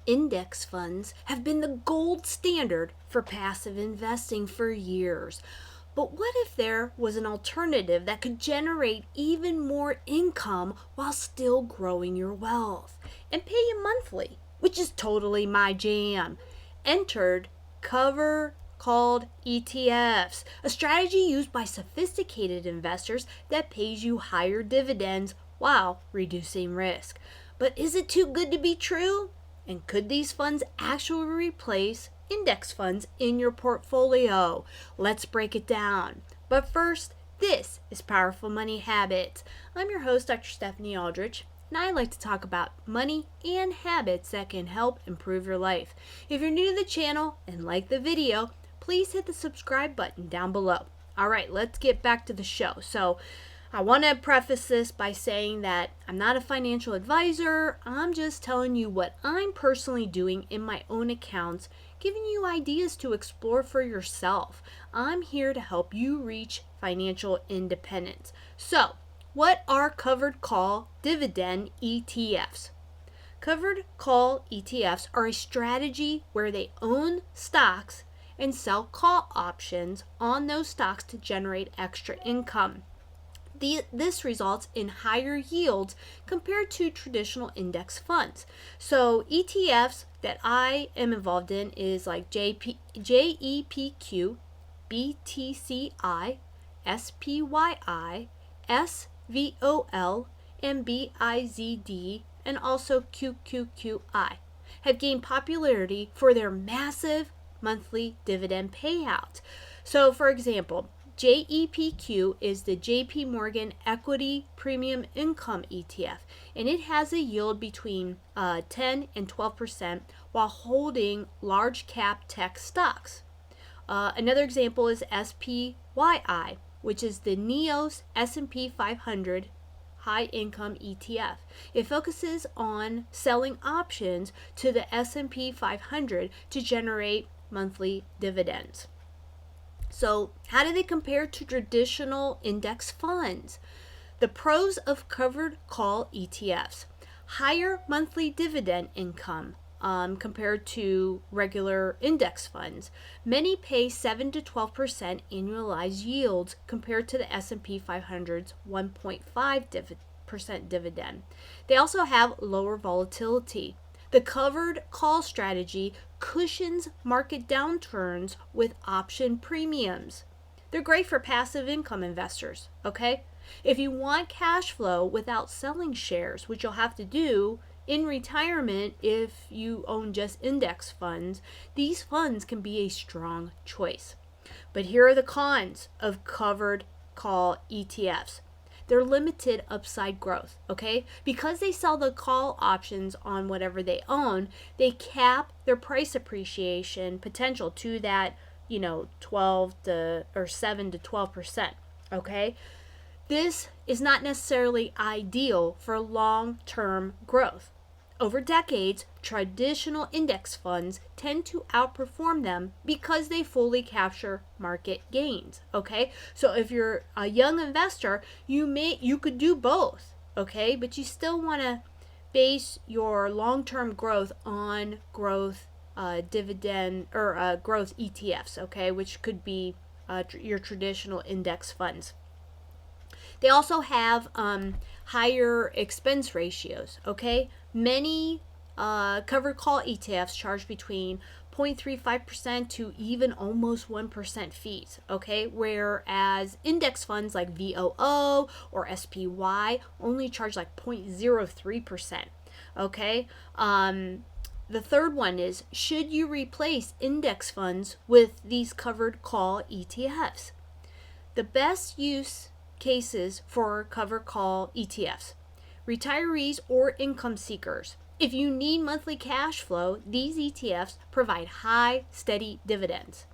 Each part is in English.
Index funds have been the gold standard for passive investing for years. But what if there was an alternative that could generate even more income while still growing your wealth and pay you monthly, which is totally my jam? Entered covered called ETFs, a strategy used by sophisticated investors that pays you higher dividends while reducing risk. But is it too good to be true? And could these funds actually replace index funds in your portfolio? Let's break it down. But first, this is Powerful Money Habits. I'm your host, Dr. Stephanie Aldrich, and I like to talk about money and habits that can help improve your life. If you're new to the channel and like the video, please hit the subscribe button down below. All right, let's get back to the show. So I want to preface this by saying that I'm not a financial advisor. I'm just telling you what I'm personally doing in my own accounts, giving you ideas to explore for yourself. I'm here to help you reach financial independence. So, what are covered call dividend ETFs? Covered call ETFs are a strategy where they own stocks and sell call options on those stocks to generate extra income. This results in higher yields compared to traditional index funds. So ETFs that I am involved in is like JEPQ, BTCI, SPYI, SVOL, and BIZD, and also QQQI, have gained popularity for their massive monthly dividend payouts. So for example, JEPQ is the JP Morgan Equity Premium Income ETF, and it has a yield between 10 and 12% while holding large cap tech stocks. Another example is SPYI, which is the NEOS S&P 500 High Income ETF. It focuses on selling options to the S&P 500 to generate monthly dividends. So, how do they compare to traditional index funds? The pros of covered call ETFs: higher monthly dividend income compared to regular index funds. Many pay 7 to 12% annualized yields compared to the S&P 500's 1.5% dividend. They also have lower volatility. The covered call strategy cushions market downturns with option premiums. They're great for passive income investors, okay? If you want cash flow without selling shares, which you'll have to do in retirement if you own just index funds, these funds can be a strong choice. But here are the cons of covered call ETFs. They're limited upside growth, okay? Because they sell the call options on whatever they own, they cap their price appreciation potential to that, 7 to 12%, okay? This is not necessarily ideal for long-term growth. Over decades, traditional index funds tend to outperform them because they fully capture market gains, okay? So if you're a young investor, you could do both, okay? But you still want to base your long-term growth on growth dividend or growth ETFs, okay? Which could be your traditional index funds. They also have higher expense ratios, okay? Many covered call ETFs charge between 0.35% to even almost 1% fees, okay? Whereas index funds like VOO or SPYI only charge like 0.03%, okay? The third one is, should you replace index funds with these covered call ETFs? The best use cases for covered call ETFs: retirees or income seekers. If you need monthly cash flow, these ETFs provide high, steady dividends.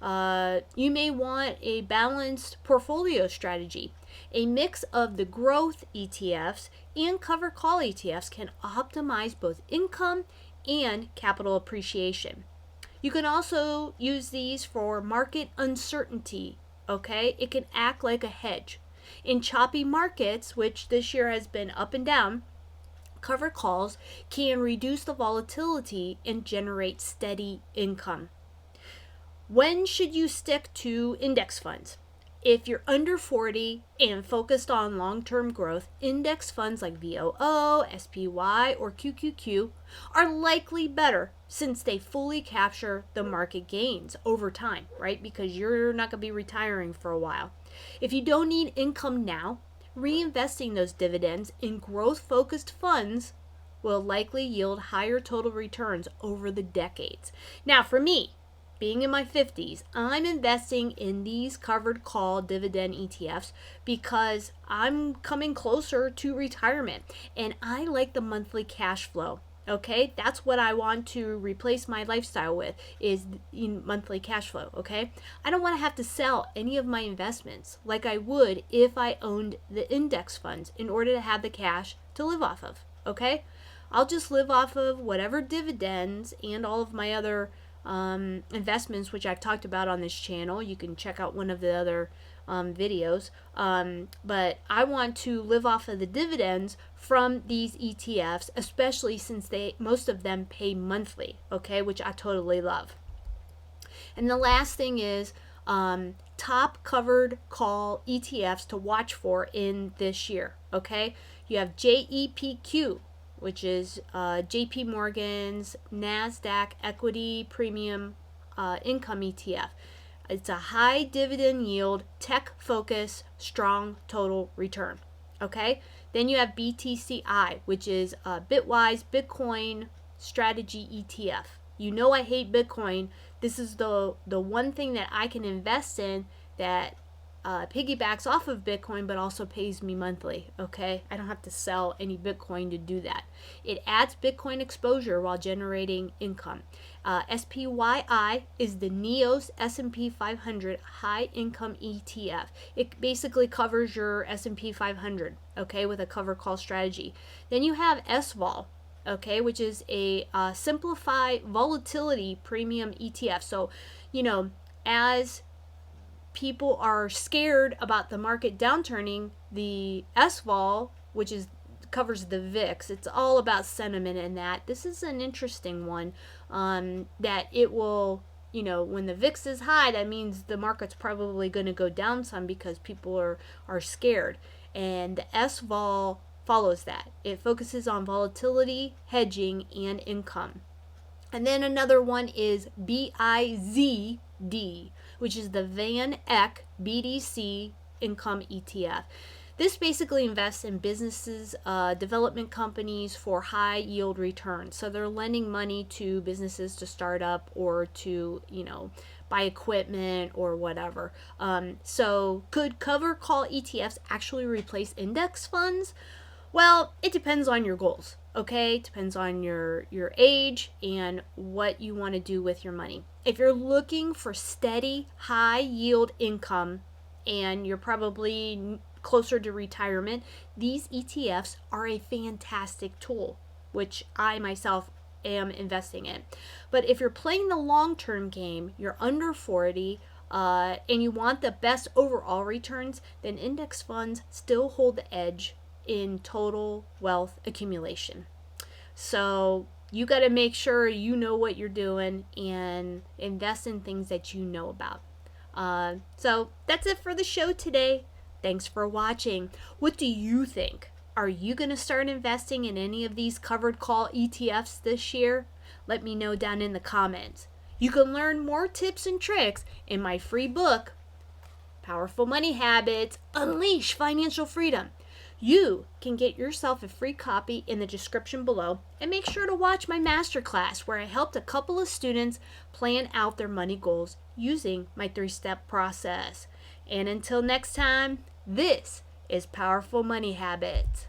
You may want a balanced portfolio strategy. A mix of the growth ETFs and covered call ETFs can optimize both income and capital appreciation. You can also use these for market uncertainty, okay? It can act like a hedge. In choppy markets, which this year has been up and down, Covered calls can reduce the volatility and generate steady income. When should you stick to index funds? If you're under 40 and focused on long-term growth, index funds like VOO, SPYI, or QQQ are likely better since they fully capture the market gains over time, right? Because you're not going to be retiring for a while. If you don't need income now, reinvesting those dividends in growth-focused funds will likely yield higher total returns over the decades. Now, for me, being in my 50s, I'm investing in these covered call dividend ETFs because I'm coming closer to retirement and I like the monthly cash flow. Okay, that's what I want to replace my lifestyle with, is monthly cash flow. Okay, I don't want to have to sell any of my investments like I would if I owned the index funds in order to have the cash to live off of. Okay, I'll just live off of whatever dividends and all of my other investments, which I've talked about on this channel. You can check out one of the other videos, but I want to live off of the dividends from these ETFs, especially since most of them pay monthly, okay, which I totally love. And the last thing is top covered call ETFs to watch for in this year. Okay, you have JEPQ, which is JP Morgan's NASDAQ Equity Premium Income ETF. It's a high dividend yield, tech focus, strong total return. Okay, then you have BTCI, which is Bitwise Bitcoin Strategy ETF. You know I hate Bitcoin. This is the one thing that I can invest in that piggybacks off of Bitcoin but also pays me monthly. Okay, I don't have to sell any Bitcoin to do that. It adds Bitcoin exposure while generating income. SPYI is the NEOS S&P 500 high income ETF. It basically covers your S&P 500, okay, with a cover call strategy. Then you have SVOL, okay, which is a simplified volatility premium ETF. So, as people are scared about the market downturning, the SVOL, which covers the VIX, it's all about sentiment in that. This is an interesting one, that it will, when the VIX is high, that means the market's probably going to go down some because people are scared. And the SVOL follows that. It focuses on volatility, hedging, and income. And then another one is BIZD, which is the Van Eck BTC Income ETF. This basically invests in businesses, development companies for high yield returns. So they're lending money to businesses to start up or to, buy equipment or whatever. So could cover call ETFs actually replace index funds? Well, it depends on your goals, okay? It depends on your age and what you want to do with your money. If you're looking for steady, high yield income and you're probably closer to retirement, these ETFs are a fantastic tool, which I myself am investing in. But if you're playing the long-term game, you're under 40, and you want the best overall returns, then index funds still hold the edge in total wealth accumulation. So you got to make sure you know what you're doing and invest in things that you know about. So that's it for the show today. Thanks for watching. What do you think? Are you going to start investing in any of these covered call ETFs this year? Let me know down in the comments. You can learn more tips and tricks in my free book, Powerful Money Habits, Unleash Financial Freedom. You can get yourself a free copy in the description below, and make sure to watch my masterclass where I helped a couple of students plan out their money goals using my 3-step process. And until next time, this is Powerful Money Habits.